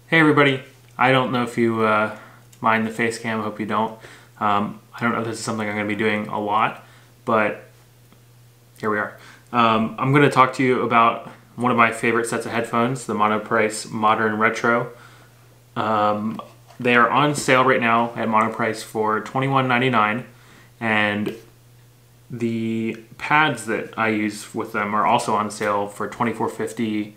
Hey everybody, I don't know if you mind the face cam, I hope you don't. I don't know if this is something I'm going to be doing a lot, but here we are. I'm going to talk to you about one of my favorite sets of headphones, the Monoprice Modern Retro. They are on sale right now at Monoprice for $21.99, and the pads that I use with them are also on sale for $24.50.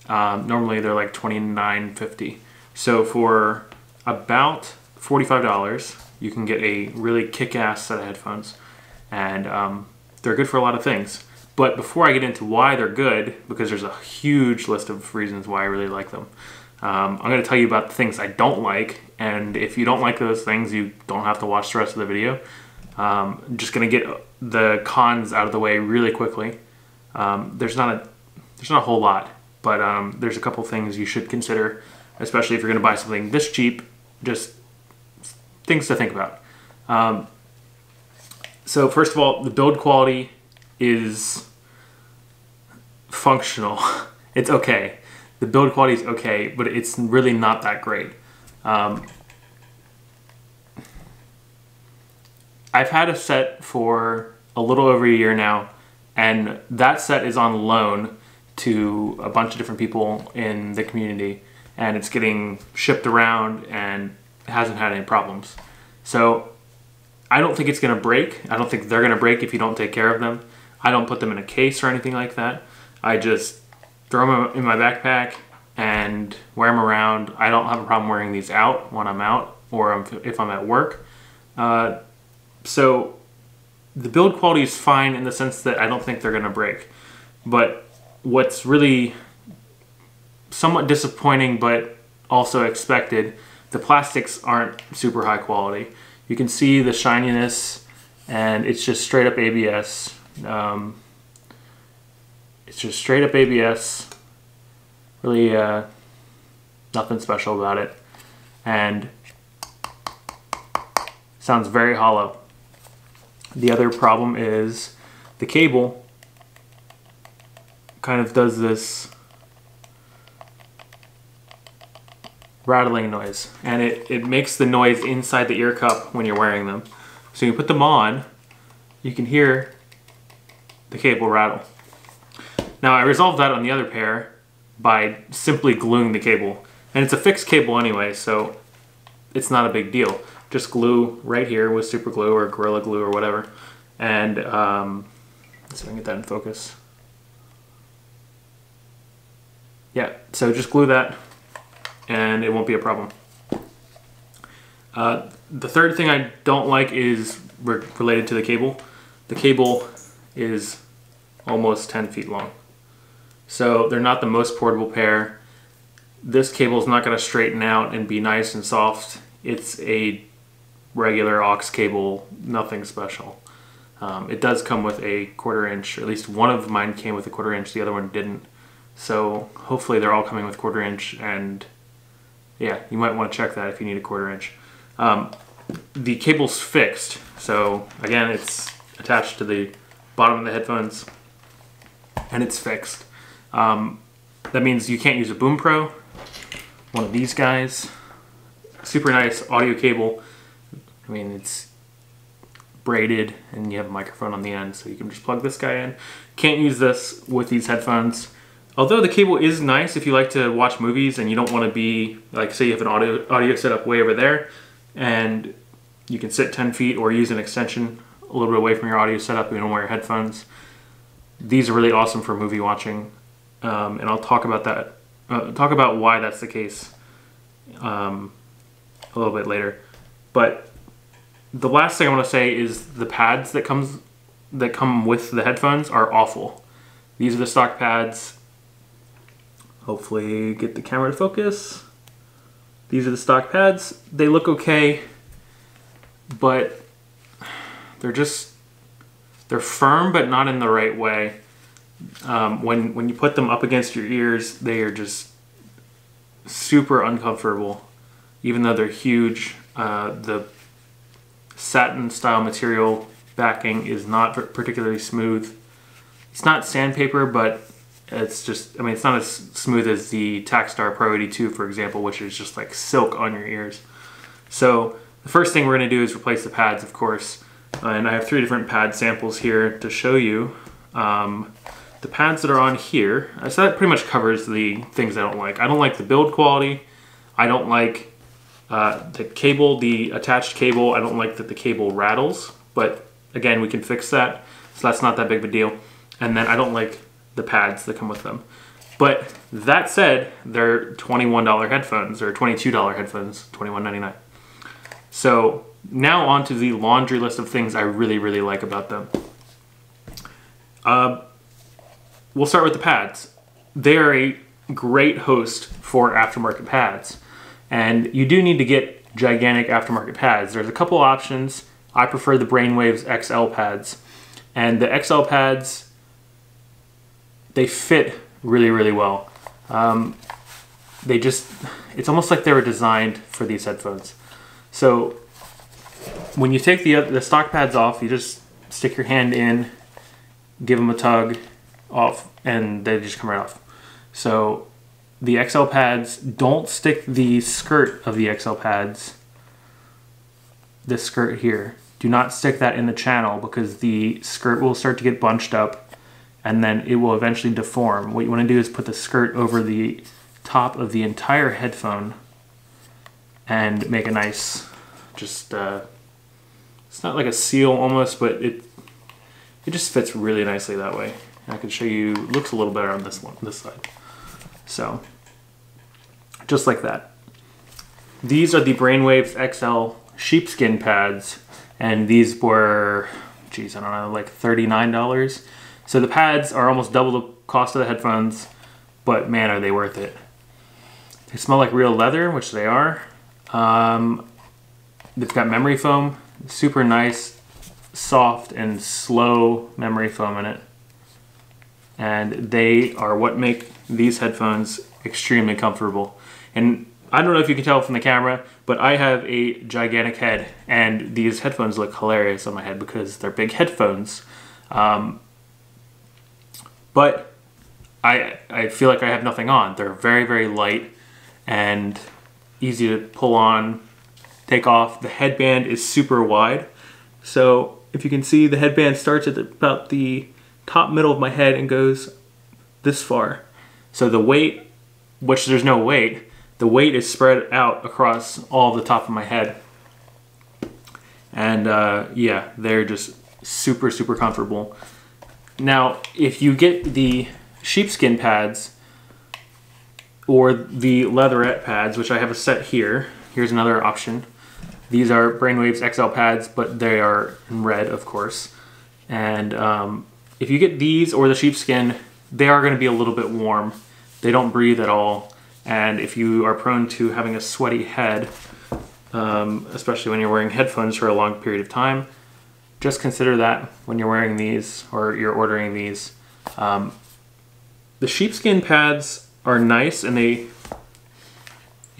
Normally they're like $29.50. So for about $45, you can get a really kick-ass set of headphones, and they're good for a lot of things. But before I get into why they're good, because there's a huge list of reasons why I really like them, I'm going to tell you about the things I don't like, and if you don't like those things, you don't have to watch the rest of the video. I'm just going to get the cons out of the way really quickly. There's not a whole lot, but there's a couple things you should consider, especially if you're going to buy something this cheap. Just things to think about. So first of all, the build quality is functional. It's okay. The build quality is okay, but it's really not that great. I've had a set for a little over a year now, and that set is on loan to a bunch of different people in the community, and it's getting shipped around and hasn't had any problems. So I don't think it's going to break. I don't think they're going to break if you don't take care of them. I don't put them in a case or anything like that. I just throw them in my backpack and wear them around. I don't have a problem wearing these out when I'm out or if I'm at work. So the build quality is fine in the sense that I don't think they're going to break. But what's really somewhat disappointing but also expected, the plastics aren't super high quality. You can see the shininess, and it's just straight up ABS. It's just straight up ABS. Really nothing special about it. And sounds very hollow. The other problem is the cable kind of does this rattling noise, and it makes the noise inside the ear cup when you're wearing them. So you put them on, you can hear the cable rattle. Now I resolved that on the other pair by simply gluing the cable, and it's a fixed cable anyway, so it's not a big deal. Just glue right here with super glue or Gorilla Glue or whatever, and let's see if I can get that in focus. Yeah, so just glue that and it won't be a problem. The third thing I don't like is related to the cable. The cable is almost 10 feet long. So they're not the most portable pair. This cable is not going to straighten out and be nice and soft. It's a regular aux cable, nothing special. It does come with a 1/4 inch, or at least one of mine came with a 1/4 inch, the other one didn't. So hopefully they're all coming with 1/4 inch, and yeah, you might want to check that if you need a 1/4 inch. The cable's fixed, so again, it's attached to the bottom of the headphones, and it's fixed. That means you can't use a Boom Pro, one of these guys. Super nice audio cable. I mean, it's braided, and you have a microphone on the end, so you can just plug this guy in. Can't use this with these headphones. Although the cable is nice if you like to watch movies and you don't want to be, like, say you have an audio setup way over there and you can sit 10 feet or use an extension a little bit away from your audio setup and you don't wear headphones. These are really awesome for movie watching, and I'll talk about that, talk about why that's the case a little bit later. But the last thing I want to say is the pads that come with the headphones are awful. These are the stock pads. Hopefully get the camera to focus. These are the stock pads. They look okay, but they're firm but not in the right way. When you put them up against your ears, they are just super uncomfortable. Even though they're huge, the satin style material backing is not particularly smooth. It's not sandpaper, but It's just, I mean, it's not as smooth as the Takstar Pro 82, for example, which is just like silk on your ears. So the first thing we're gonna do is replace the pads, of course. And I have 3 different pad samples here to show you. The pads that are on here, so that pretty much covers the things I don't like. I don't like the build quality. I don't like the cable, the attached cable. I don't like that the cable rattles, but again, we can fix that. So that's not that big of a deal. And then I don't like the pads that come with them. But that said, they're $21 headphones or $22 headphones, $21.99. So now onto the laundry list of things I really, really like about them. We'll start with the pads. They are a great host for aftermarket pads. And you do need to get gigantic aftermarket pads. There's a couple options. I prefer the Brainwave's XL pads. And the XL pads, they fit really, really well. It's almost like they were designed for these headphones. So when you take the stock pads off, you just stick your hand in, give them a tug off, and they just come right off. So the XL pads, don't stick the skirt of the XL pads, this skirt here, do not stick that in the channel because the skirt will start to get bunched up and then it will eventually deform. What you want to do is put the skirt over the top of the entire headphone and make a nice, just, it's not like a seal almost, but it just fits really nicely that way. I can show you, it looks a little better on this side. So, just like that. These are the Brainwaves XL sheepskin pads, and these were, geez, I don't know, like $39. So the pads are almost double the cost of the headphones, but man, are they worth it. They smell like real leather, which they are. They've got memory foam, super nice, soft and slow memory foam in it. And they are what make these headphones extremely comfortable. And I don't know if you can tell from the camera, but I have a gigantic head, and these headphones look hilarious on my head because they're big headphones. But I feel like I have nothing on. They're very, very light and easy to pull on, take off. The headband is super wide. So if you can see, the headband starts at about the top middle of my head and goes this far. So the weight, which there's no weight, the weight is spread out across all the top of my head. And yeah, they're just super, super comfortable. Now, if you get the sheepskin pads or the leatherette pads, which I have a set here, here's another option. These are Brainwaves XL pads, but they are in red, of course. And if you get these or the sheepskin, they are going to be a little bit warm. They don't breathe at all. And if you are prone to having a sweaty head, especially when you're wearing headphones for a long period of time, just consider that when you're wearing these or you're ordering these. The sheepskin pads are nice, and you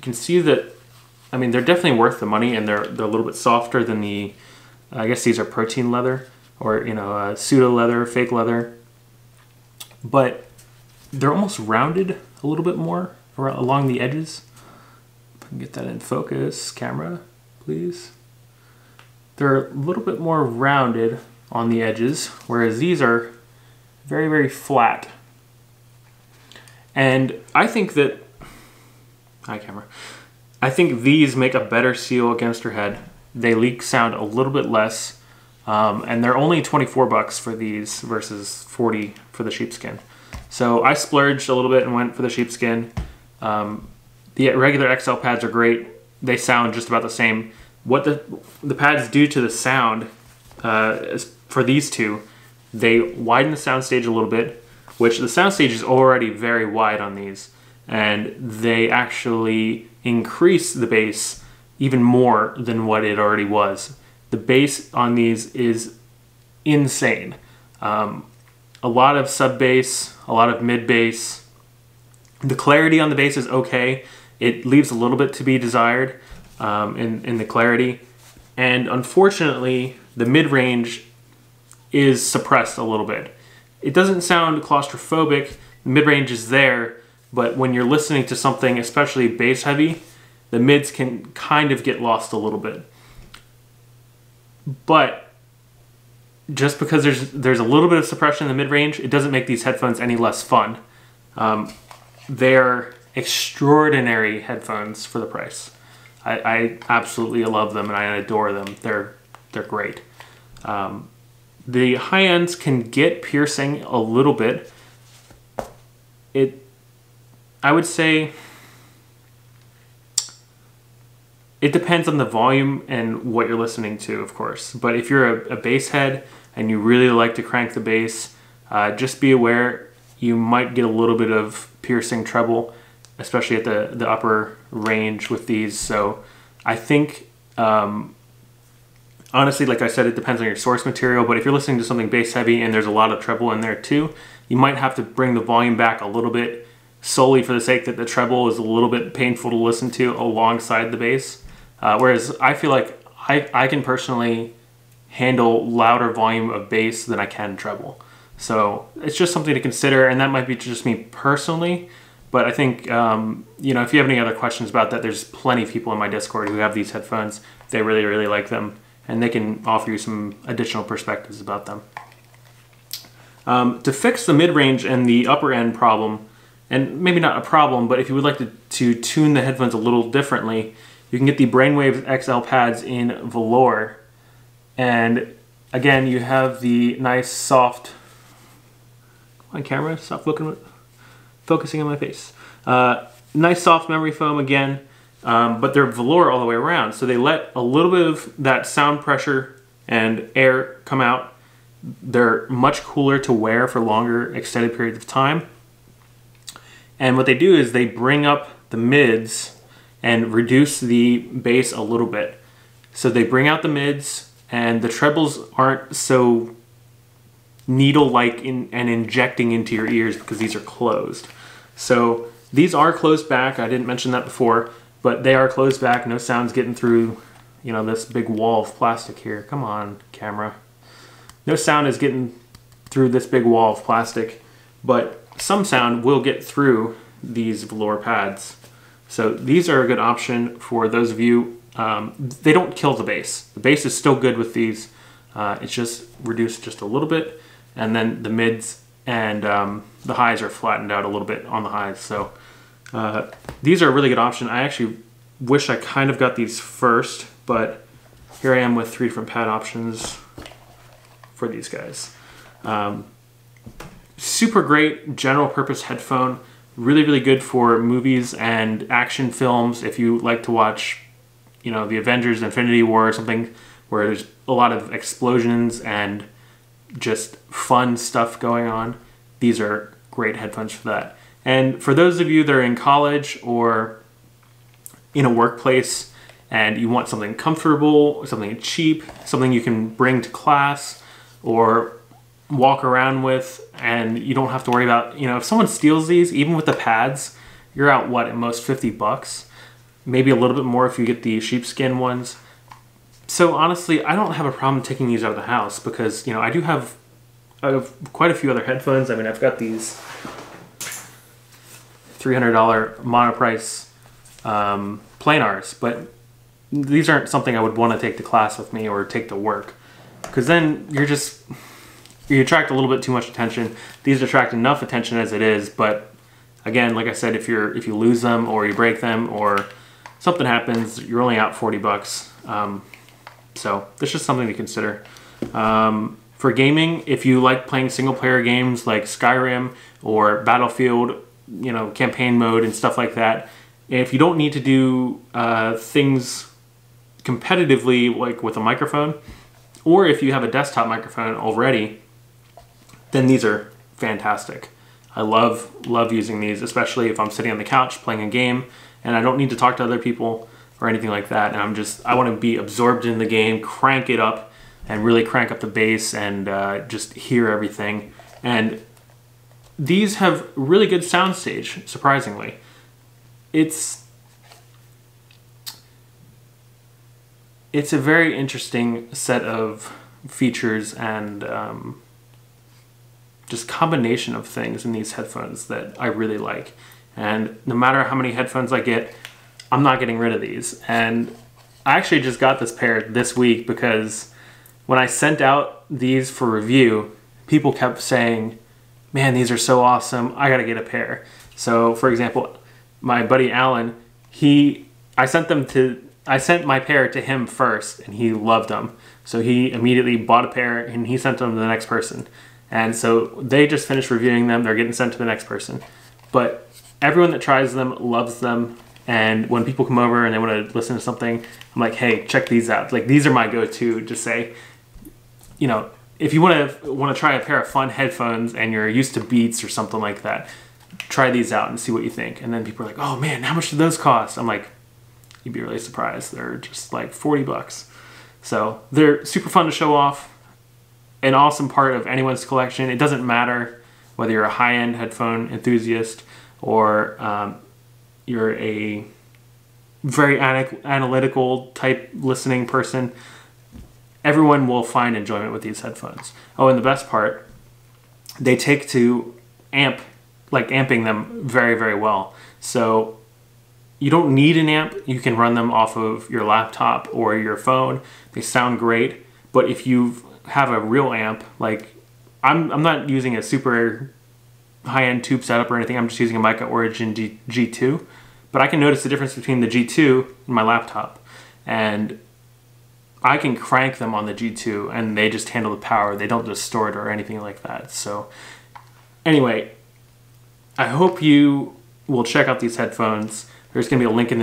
can see that, I mean, they're definitely worth the money, and they're a little bit softer than the, I guess these are protein leather, or, you know, pseudo leather, fake leather. But they're almost rounded a little bit more along the edges. If I can get that in focus, camera, please. They're a little bit more rounded on the edges, whereas these are very, very flat. And I think that, hi camera, I think these make a better seal against your head. They leak sound a little bit less, and they're only 24 bucks for these versus 40 for the sheepskin. So I splurged a little bit and went for the sheepskin. The regular XL pads are great. They sound just about the same. What the pads do to the sound, for these two, they widen the soundstage a little bit, which the soundstage is already very wide on these, and they actually increase the bass even more than what it already was. The bass on these is insane. A lot of sub bass, a lot of mid bass. The clarity on the bass is okay. It leaves a little bit to be desired in the clarity. And unfortunately, the mid-range is suppressed a little bit. It doesn't sound claustrophobic, mid-range is there, but when you're listening to something especially bass heavy, the mids can kind of get lost a little bit. But just because there's a little bit of suppression in the mid-range, it doesn't make these headphones any less fun. They're extraordinary headphones for the price. I absolutely love them and I adore them. They're great. The high ends can get piercing a little bit. I would say it depends on the volume and what you're listening to, of course. But if you're a bass head and you really like to crank the bass, just be aware you might get a little bit of piercing treble, especially at the upper range with these. So I think, honestly, like I said, it depends on your source material, but if you're listening to something bass heavy and there's a lot of treble in there too, you might have to bring the volume back a little bit solely for the sake that the treble is a little bit painful to listen to alongside the bass. Whereas I feel like I can personally handle louder volume of bass than I can treble. So it's just something to consider, and that might be just me personally, but I think, you know, if you have any other questions about that, there's plenty of people in my Discord who have these headphones. They really, really like them, and they can offer you some additional perspectives about them. To fix the mid-range and the upper end problem, and maybe not a problem, but if you would like to tune the headphones a little differently, you can get the Brainwave XL pads in velour. And again, you have the nice soft, come on camera, stop focusing on my face. Nice soft memory foam again, but they're velour all the way around. So they let a little bit of that sound pressure and air come out. They're much cooler to wear for longer extended periods of time. And what they do is they bring up the mids and reduce the bass a little bit. So they bring out the mids, and the trebles aren't so needle-like and injecting into your ears because these are closed. So these are closed back. I didn't mention that before, but they are closed back. No sound's getting through, you know, this big wall of plastic here. Come on, camera. No sound is getting through this big wall of plastic, but some sound will get through these velour pads. So these are a good option for those of you. They don't kill the bass. The bass is still good with these. It's just reduced just a little bit, and then the mids and the highs are flattened out a little bit on the highs. So these are a really good option. I actually wish I kind of got these first, but here I am with 3 different pad options for these guys. Super great general purpose headphone. Really, really good for movies and action films. If you like to watch, you know, the Avengers Infinity War or something where there's a lot of explosions and just fun stuff going on, these are great headphones for that. And for those of you that are in college or in a workplace and you want something comfortable, something cheap, something you can bring to class or walk around with, and you don't have to worry about, you know, if someone steals these, even with the pads, you're out, what, at most 50 bucks? Maybe a little bit more if you get the sheepskin ones. So honestly, I don't have a problem taking these out of the house because, you know, I have quite a few other headphones. I mean, I've got these $300 Monoprice planars, but these aren't something I would want to take to class with me or take to work, because then you attract a little bit too much attention. These attract enough attention as it is, but again, like I said, if you lose them or you break them or something happens, you're only out 40 bucks. So that's just something to consider. For gaming, if you like playing single player games like Skyrim or Battlefield, you know, campaign mode and stuff like that, if you don't need to do things competitively like with a microphone, or if you have a desktop microphone already, then these are fantastic. I love using these, especially if I'm sitting on the couch playing a game and I don't need to talk to other people or anything like that. And I want to be absorbed in the game, crank it up and really crank up the bass and just hear everything. And these have really good soundstage, surprisingly. It's a very interesting set of features and just combination of things in these headphones that I really like. And no matter how many headphones I get, I'm not getting rid of these. And I actually just got this pair this week because when I sent out these for review, people kept saying, man, these are so awesome, I gotta get a pair. So for example, my buddy Alan, I sent my pair to him first and he loved them. So he immediately bought a pair and he sent them to the next person. And so they just finished reviewing them, they're getting sent to the next person. But everyone that tries them loves them. And when people come over and they want to listen to something, I'm like, hey, check these out. Like, these are my go-to. Just say, you know, if you want to try a pair of fun headphones and you're used to Beats or something like that, try these out and see what you think. And then people are like, oh man, how much do those cost? I'm like, you'd be really surprised. They're just like 40 bucks. So they're super fun to show off. An awesome part of anyone's collection. It doesn't matter whether you're a high-end headphone enthusiast or you're a very analytical type listening person. Everyone will find enjoyment with these headphones. Oh, and the best part, they take to amping them very, very well. So you don't need an amp. You can run them off of your laptop or your phone. They sound great. But if you have a real amp, like I'm not using a super high-end tube setup or anything. I'm just using a Mica Origin G2. But I can notice the difference between the G2 and my laptop. And I can crank them on the G2 and they just handle the power. They don't distort or anything like that. So anyway, I hope you will check out these headphones. There's going to be a link in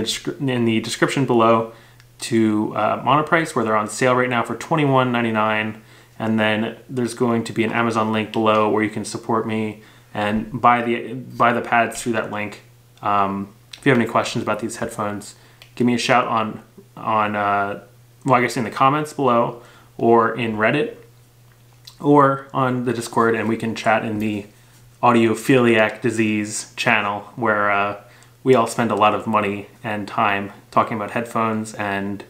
the description below to Monoprice, where they're on sale right now for $21.99. And then there's going to be an Amazon link below where you can support me and buy the pads through that link. If you have any questions about these headphones, give me a shout I guess in the comments below, or in Reddit, or on the Discord, and we can chat in the Audiophiliac Disease channel, where we all spend a lot of money and time talking about headphones and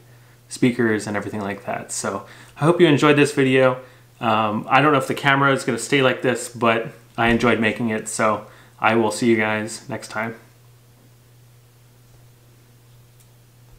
speakers and everything like that. So I hope you enjoyed this video. I don't know if the camera is going to stay like this, but I enjoyed making it, so I will see you guys next time.